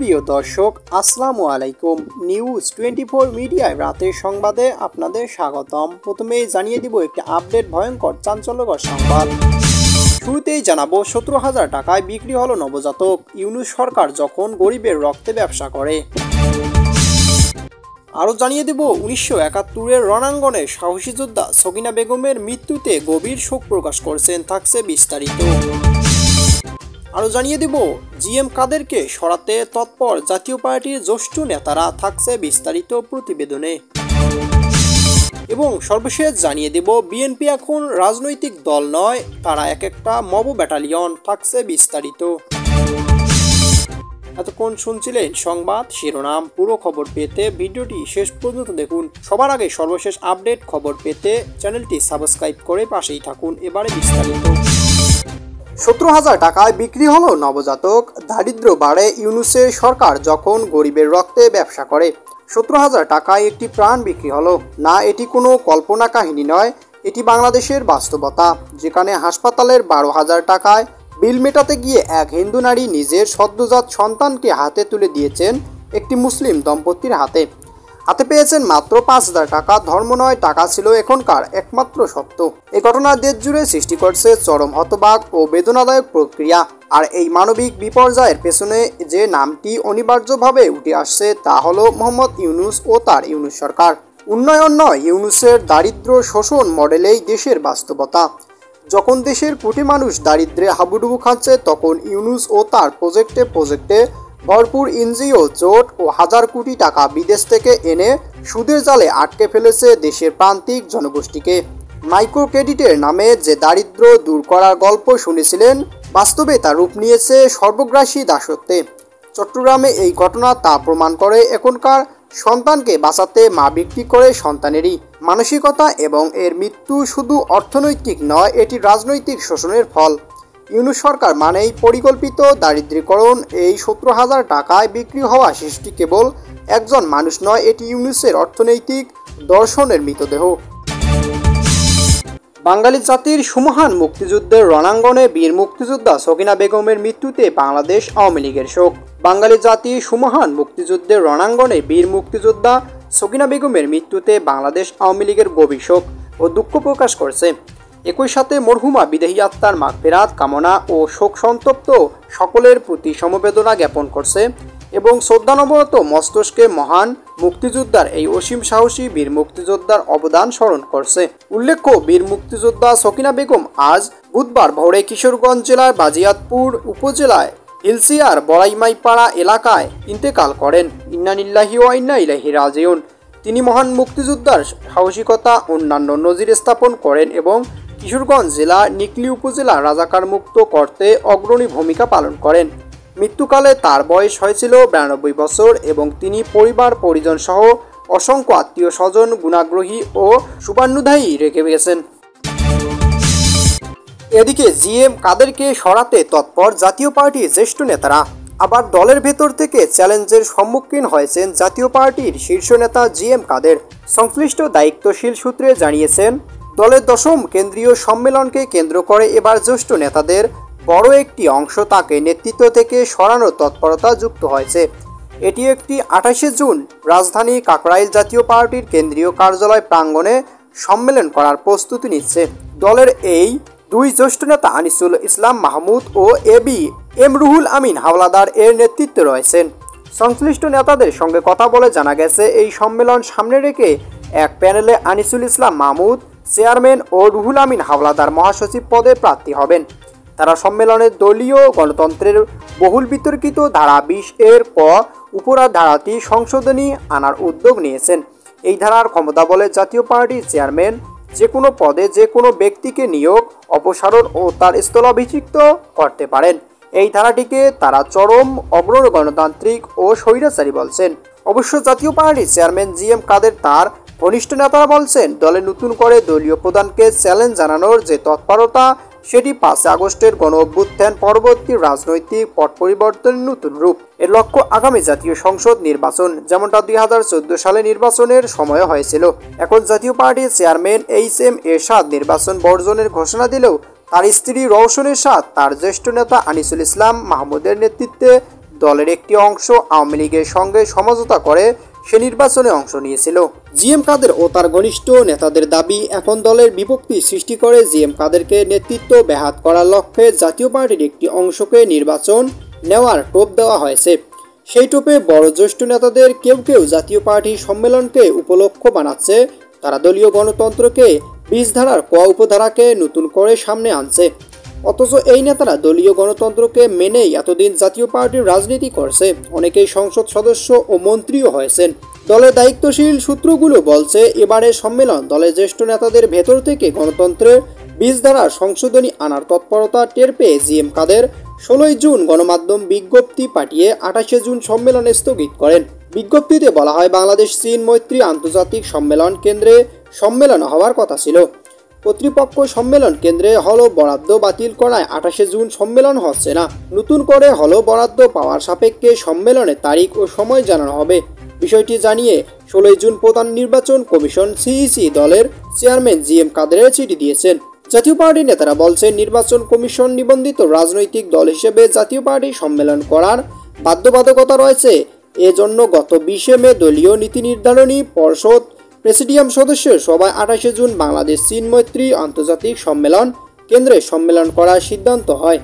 সুপ্রিয় দর্শক, আসসালামু আলাইকুম। নিউজ 24 মিডিয়ায় রাতের সংবাদে আপনাদের স্বাগতম। প্রথমেই জানিয়ে দিব একটি আপডেট, ভয়ঙ্কর চাঞ্চল্যকর সংবাদ। শুরুতেই জানাবো 17,000 টাকায় বিক্রি হলো নবজাতক। ইউনূস সরকার যখন গরিবের রক্তে ব্যবসা করে। আরও জানিয়ে দেব 1971-এর রণাঙ্গনে সাহসী যোদ্ধা সকিনা বেগমের মৃত্যুতে গভীর শোক প্রকাশ করেছেন। থাকছে বিস্তারিত। আরও জানিয়ে দেব জিএম কাদেরকে সরাতে তৎপর জাতীয় পার্টির জ্যেষ্ঠ নেতারা। থাকছে বিস্তারিত প্রতিবেদনে। এবং সর্বশেষ জানিয়ে দেব বিএনপি এখন রাজনৈতিক দল নয়, তারা এক একটা মব ব্যাটালিয়ন। থাকছে বিস্তারিত। এতক্ষণ শুনছিলেন সংবাদ শিরোনাম। পুরো খবর পেতে ভিডিওটি শেষ পর্যন্ত দেখুন। সবার আগে সর্বশেষ আপডেট খবর পেতে চ্যানেলটি সাবস্ক্রাইব করে পাশেই থাকুন। এবারে বিস্তারিত। 17,000 টাকায় বিক্রি হলো নবজাতক। দারিদ্র বাড়ে ইউনূসের সরকার যখন গরিবের রক্তে ব্যবসা করে। 17,000 টাকায় একটি প্রাণ বিক্রি হলো না, এটি কোনো কল্পনা কাহিনী নয়, এটি বাংলাদেশের বাস্তবতা, যেখানে হাসপাতালের 12,000 টাকায় বিল মেটাতে গিয়ে এক হিন্দু নারী নিজের সদ্যজাত সন্তানকে হাতে তুলে দিয়েছেন একটি মুসলিম দম্পতির হাতে পেয়েছেন মাত্র 5,000 টাকা। ধর্ম নয়, টাকা ছিল এখনকার একমাত্র সত্য। এই ঘটনা দেশ জুড়ে সৃষ্টি করছে চরম হতবাক ও বেদনাদায়ক প্রক্রিয়া। আর এই মানবিক বিপর্যয়ের পেছনে যে নামটি অনিবার্যভাবে উঠে আসছে তা হলো মোহাম্মদ ইউনূস ও তার ইউনূস সরকার। উন্নয়ন নয়, ইউনূসের দারিদ্র শোষণ মডেলেই দেশের বাস্তবতা। যখন দেশের কোটি মানুষ দারিদ্রে হাবুডুবু খাচ্ছে, তখন ইউনূস ও তার প্রজেক্টে ভরপুর এনজিও জোট ও হাজার কোটি টাকা বিদেশ থেকে এনে সুদের জালে আটকে ফেলেছে দেশের প্রান্তিক জনগোষ্ঠীকে। মাইক্রো ক্রেডিটের নামে যে দারিদ্র দূর করার গল্প শুনেছিলেন, বাস্তবে তা রূপ নিয়েছে সর্বগ্রাসী দাসত্বে। চট্টগ্রামে এই ঘটনা তা প্রমাণ করে। এখনকার সন্তানকে বাঁচাতে মা বিক্রি করে সন্তানেরই মানসিকতা, এবং এর মৃত্যু শুধু অর্থনৈতিক নয়, এটি রাজনৈতিক শোষণের ফল। ইউনূস সরকার মানেই পরিকল্পিত দারিদ্রীকরণ। এই 17,000 টাকায় বিক্রি হওয়া শিশুটি কেবল একজন মানুষ নয়, এটি ইউনূসের অর্থনৈতিক দর্শনের মৃতদেহ। বাঙালি জাতির সুমহান মুক্তিযুদ্ধের রণাঙ্গনে বীর মুক্তিযোদ্ধা সকিনা বেগমের মৃত্যুতে বাংলাদেশ আওয়ামী লীগের শোক। বাঙালি জাতির সুমহান মুক্তিযুদ্ধের রণাঙ্গনে বীর মুক্তিযোদ্ধা সকিনা বেগমের মৃত্যুতে বাংলাদেশ আওয়ামী লীগের গভীর শোক ও দুঃখ প্রকাশ করেছে। একই সাথে মরহুমা বিদেহী আত্মার মাগফিরাত কামনা ও শোক সন্তপ্ত সকলের প্রতি সমবেদনা জ্ঞাপন করছে এবং শ্রদ্ধানবরত মস্তকে মহান মুক্তিযোদ্ধার এই অসীম সাহসী বীর মুক্তিযোদ্ধার অবদান স্মরণ করছে। উল্লেখ্য, বীর মুক্তিযোদ্ধা সকিনা বেগম আজ বুধবার ভোরে কিশোরগঞ্জ জেলার বাজিয়াতপুর উপজেলায় হিলসিয়ার বড়াইমাইপাড়া এলাকায় ইন্তেকাল করেন। ইন্না লিল্লাহি ওয়া ইন্না ইলাইহি রাজিউন। তিনি মহান মুক্তিযোদ্ধার সাহসিকতা অন্যান্য নজির স্থাপন করেন এবং কিশোরগঞ্জ জেলা নিকলি উপজেলা রাজাকার মুক্ত করতে অগ্রণী ভূমিকা পালন করেন। মৃত্যুকালে তার বয়স হয়েছিল 92 বছর এবং তিনি পরিবার পরিজন সহ অসংখ্য আত্মীয় স্বজন, গুণাগ্রহী ও শুভান্যুধায়ী রেখে গেছেন। এদিকে জিএম কাদেরকে সরাতে তৎপর জাতীয় পার্টির জ্যেষ্ঠ নেতারা। আবার দলের ভেতর থেকে চ্যালেঞ্জের সম্মুখীন হয়েছেন জাতীয় পার্টির শীর্ষ নেতা জিএম কাদের। সংশ্লিষ্ট দায়িত্বশীল সূত্রে জানিয়েছেন, দলের 10ম কেন্দ্রীয় সম্মেলনকে কেন্দ্র করে এবার জ্যেষ্ঠ নেতাদের বড় একটি অংশ তাকে নেতৃত্ব থেকে সরানোর তৎপরতা যুক্ত হয়েছে। এটি একটি 28শে জুন রাজধানী কাকরাইল জাতীয় পার্টির কেন্দ্রীয় কার্যালয় প্রাঙ্গণে সম্মেলন করার প্রস্তুতি নিচ্ছে। দলের এই দুই জ্যেষ্ঠ নেতা আনিসুল ইসলাম মাহমুদ ও এম রুহুল আমিন হাওলাদার এর নেতৃত্বে রয়েছেন। সংশ্লিষ্ট নেতাদের সঙ্গে কথা বলে জানা গেছে, এই সম্মেলন সামনে রেখে এক প্যানেলে আনিসুল ইসলাম মাহমুদ চেয়ারম্যান ও রুহুল আমিন হাওলাদার মহাসচিব পদে প্রার্থী হবেন। তারা সম্মেলনের দলীয় গণতন্ত্রের বহুল বিতর্কিত ধারা 20 এর ক উপরার ধারাটি সংশোধনী আনার উদ্যোগ নিয়েছেন। এই ধারার ক্ষমতা বলে জাতীয় পার্টির চেয়ারম্যান যে কোনো পদে যে কোনো ব্যক্তিকে নিয়োগ, অপসারণ ও তার স্থলাভিষিক্ত করতে পারেন। এই ধারাটিকে তারা চরম অগ্র গণতান্ত্রিক ও স্বৈরাচারী বলছেন। অবশ্য জাতীয় পার্টির চেয়ারম্যান জিএম কাদের তার ঘনিষ্ঠ নেতারা বলছেন, দলে নতুন করে দলীয় প্রধানকে চ্যালেঞ্জ জানানোর যে তৎপরতা, সেটি 5 আগস্টের গণ অভ্যুত্থান পরবর্তী রাজনৈতিক পট পরিবর্তনের নতুন রূপ। এর লক্ষ্য আগামী জাতীয় সংসদ নির্বাচন, যেমনটা 2014 সালে নির্বাচনের সময় হয়েছিল। এখন জাতীয় পার্টির চেয়ারম্যান এইচ.এম. এরশাদ নির্বাচন বর্জনের ঘোষণা দিলেও তার স্ত্রী রওশন এরশাদ তার জ্যেষ্ঠ নেতা আনিসুল ইসলাম মাহমুদের নেতৃত্বে দলের একটি অংশ আওয়ামী লীগের সঙ্গে সমঝোতা করে সে নির্বাচনে অংশ নিয়েছিল। জিএম কাদের ও তার ঘনিষ্ঠ নেতাদের দাবি, এখন দলের বিভক্তি সৃষ্টি করে জিএম কাদেরকে নেতৃত্ব ব্যাহত করার লক্ষ্যে জাতীয় পার্টির একটি অংশকে নির্বাচন নেওয়ার টোপ দেওয়া হয়েছে। সেই টোপে বড় জ্যেষ্ঠ নেতাদের কেউ কেউ জাতীয় পার্টি সম্মেলনকে উপলক্ষ বানাচ্ছে। তারা দলীয় গণতন্ত্রকে 20 ধারার ক উপধারাকে নতুন করে সামনে আনছে। অথচ এই নেতারা দলীয় গণতন্ত্রকে মেনেই এতদিন জাতীয় পার্টির রাজনীতি করছে। অনেকেই সংসদ সদস্য ও মন্ত্রীও হয়েছেন। দলের দায়িত্বশীল সূত্রগুলো বলছে, এবারের সম্মেলন দলের জ্যেষ্ঠ নেতাদের ভেতর থেকে গণতন্ত্রের 20 ধারার সংশোধনী আনার তৎপরতা টের পেয়ে জিএম কাদের 16 জুন গণমাধ্যম বিজ্ঞপ্তি পাঠিয়ে 28 জুন সম্মেলন স্থগিত করেন। বিজ্ঞপ্তিতে বলা হয়, বাংলাদেশ চীন মৈত্রী আন্তর্জাতিক সম্মেলন কেন্দ্রে সম্মেলন হওয়ার কথা ছিল। কর্তৃপক্ষ সম্মেলন কেন্দ্রে হল বরাদ্দ বাতিল করায় 28 জুন সম্মেলন হচ্ছে না। নতুন করে হল বরাদ্দ পাওয়ার সাপেক্ষে সম্মেলনের তারিখ ও সময় জানানো হবে। বিষয়টি জানিয়ে 16 জুন প্রধান নির্বাচন কমিশন সিইসি দলের চেয়ারম্যান জিএম কাদেরের চিঠি দিয়েছেন। জাতীয় পার্টির নেতারা বলছেন, নির্বাচন কমিশন নিবন্ধিত রাজনৈতিক দল হিসেবে জাতীয় পার্টি সম্মেলন করার বাধ্যবাধকতা রয়েছে। এজন্য গত 20 মে দলীয় নীতি নির্ধারণী পর্ষদ প্রেসিডিয়াম সদস্যের সভায় 28 জুন বাংলাদেশ চীন মৈত্রী আন্তর্জাতিক সম্মেলন কেন্দ্রে সম্মেলন করার সিদ্ধান্ত হয়।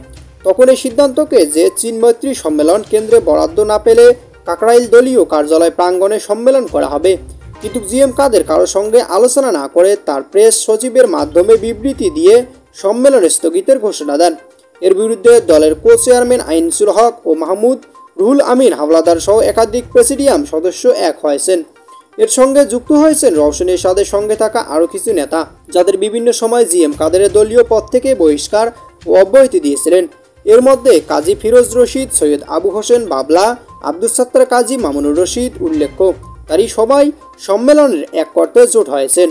তখন এই সিদ্ধান্তকে যে চীন মৈত্রী সম্মেলন কেন্দ্রে বরাদ্দ না পেলে কাকরাইল দলীয় কার্যালয় প্রাঙ্গণে সম্মেলন করা হবে। কিন্তু জিএম কাদের কারোর সঙ্গে আলোচনা না করে তার প্রেস সচিবের মাধ্যমে বিবৃতি দিয়ে সম্মেলন স্থগিতের ঘোষণা দেন। এর বিরুদ্ধে দলের কো চেয়ারম্যান আইনসুল হক ও মাহমুদ রুহুল আমিন হাওলাদার সহ একাধিক প্রেসিডিয়াম সদস্য এক হয়েছেন। এর সঙ্গে যুক্ত হয়েছেন রওশন এরশাদের সঙ্গে থাকা আরও কিছু নেতা, যাদের বিভিন্ন সময় জিএম কাদেরের দলীয় পদ থেকে বহিষ্কার ও অব্যাহতি দিয়েছিলেন। এর মধ্যে কাজী ফিরোজ রশিদ, সৈয়দ আবু হোসেন বাবলা, আব্দুস সাত্তার কাজী মামুনুর রশিদ উল্লেখ্য। তারই সবাই সম্মেলনের এক করতে জোট হয়েছেন।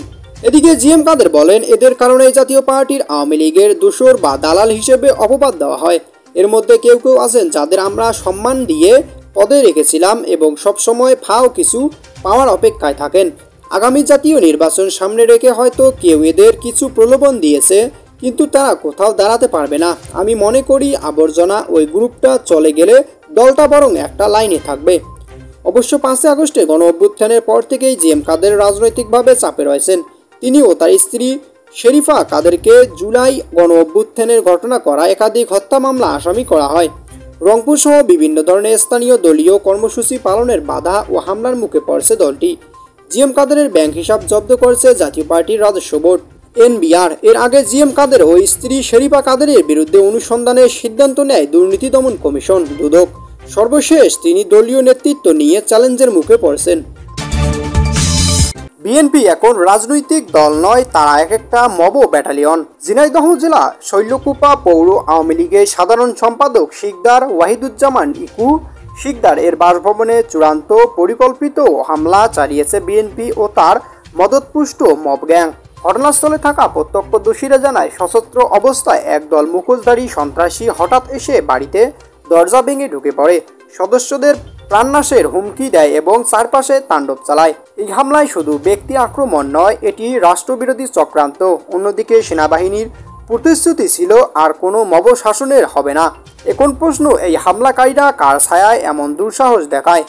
এদিকে জিএম কাদের বলেন, এদের কারণে জাতীয় পার্টির আওয়ামী লীগের দোসর বা দালাল হিসেবে অপবাদ দেওয়া হয়। এর মধ্যে কেউ কেউ আছেন যাদের আমরা সম্মান দিয়ে পদে রেখেছিলাম এবং সবসময় ফাও কিছু পাওয়ার অপেক্ষায় থাকেন। আগামী জাতীয় নির্বাচন সামনে রেখে হয়তো কেউ এদের কিছু প্রলোভন দিয়েছে, কিন্তু তারা কোথাও দাঁড়াতে পারবে না। আমি মনে করি আবর্জনা ওই গ্রুপটা চলে গেলে দলটা বরং একটা লাইনে থাকবে। অবশ্য 5 আগস্টে গণ অভ্যুত্থানের পর থেকেই জিএম কাদের রাজনৈতিকভাবে চাপে রয়েছেন। তিনি ও তার স্ত্রী শেরিফা কাদেরকে জুলাই গণ অভ্যুত্থানের ঘটনা করা একাধিক হত্যা মামলা আসামি করা হয়। রংপুর সহ বিভিন্ন ধরনের স্থানীয় দলীয় কর্মসূচি পালনের বাধা ও হামলার মুখে পড়ছে দলটি। জিএম কাদেরের ব্যাংক হিসাব জব্দ করেছে জাতীয় পার্টির রাজস্ব বোর্ড এনবিআর। এর আগে জিএম কাদের ও স্ত্রী শেরিফা কাদেরের বিরুদ্ধে অনুসন্ধানের সিদ্ধান্ত নেয় দুর্নীতি দমন কমিশন দুদক। সর্বশেষ তিনি দলীয় নেতৃত্ব নিয়ে চ্যালেঞ্জের মুখে পড়েছেন। বিএনপি এখন রাজনৈতিক দল নয়, তারা এক একটা মব ব্যাটালিয়ন। ঝিনাইদহ জেলা শৈলকুপা পৌর আওয়ামী লীগের সাধারণ সম্পাদক শিকদার ওয়াহিদুজ্জামান ইকু শিকদার এর বাসভবনে চূড়ান্ত পরিকল্পিত হামলা চালিয়েছে বিএনপি ও তার মদতপুষ্ট মব গ্যাং। ঘটনাস্থলে থাকা প্রত্যক্ষদর্শীরা জানায়, সশস্ত্র অবস্থায় একদল মুখোশধারী সন্ত্রাসী হঠাৎ এসে বাড়িতে দরজা ভেঙে ঢুকে পড়ে, সদস্যদের প্রাণনাশের হুমকি দেয় এবং চারপাশে তাণ্ডব চালায়। এই হামলায় শুধু ব্যক্তি আক্রমণ নয়, এটি রাষ্ট্রবিরোধী চক্রান্ত। অন্যদিকে সেনাবাহিনীর প্রতিশ্রুতি ছিল আর কোনো মব শাসনের হবে না। এখন প্রশ্ন, এই হামলাকারীরা কার ছায়ায় এমন দুঃসাহস দেখায়?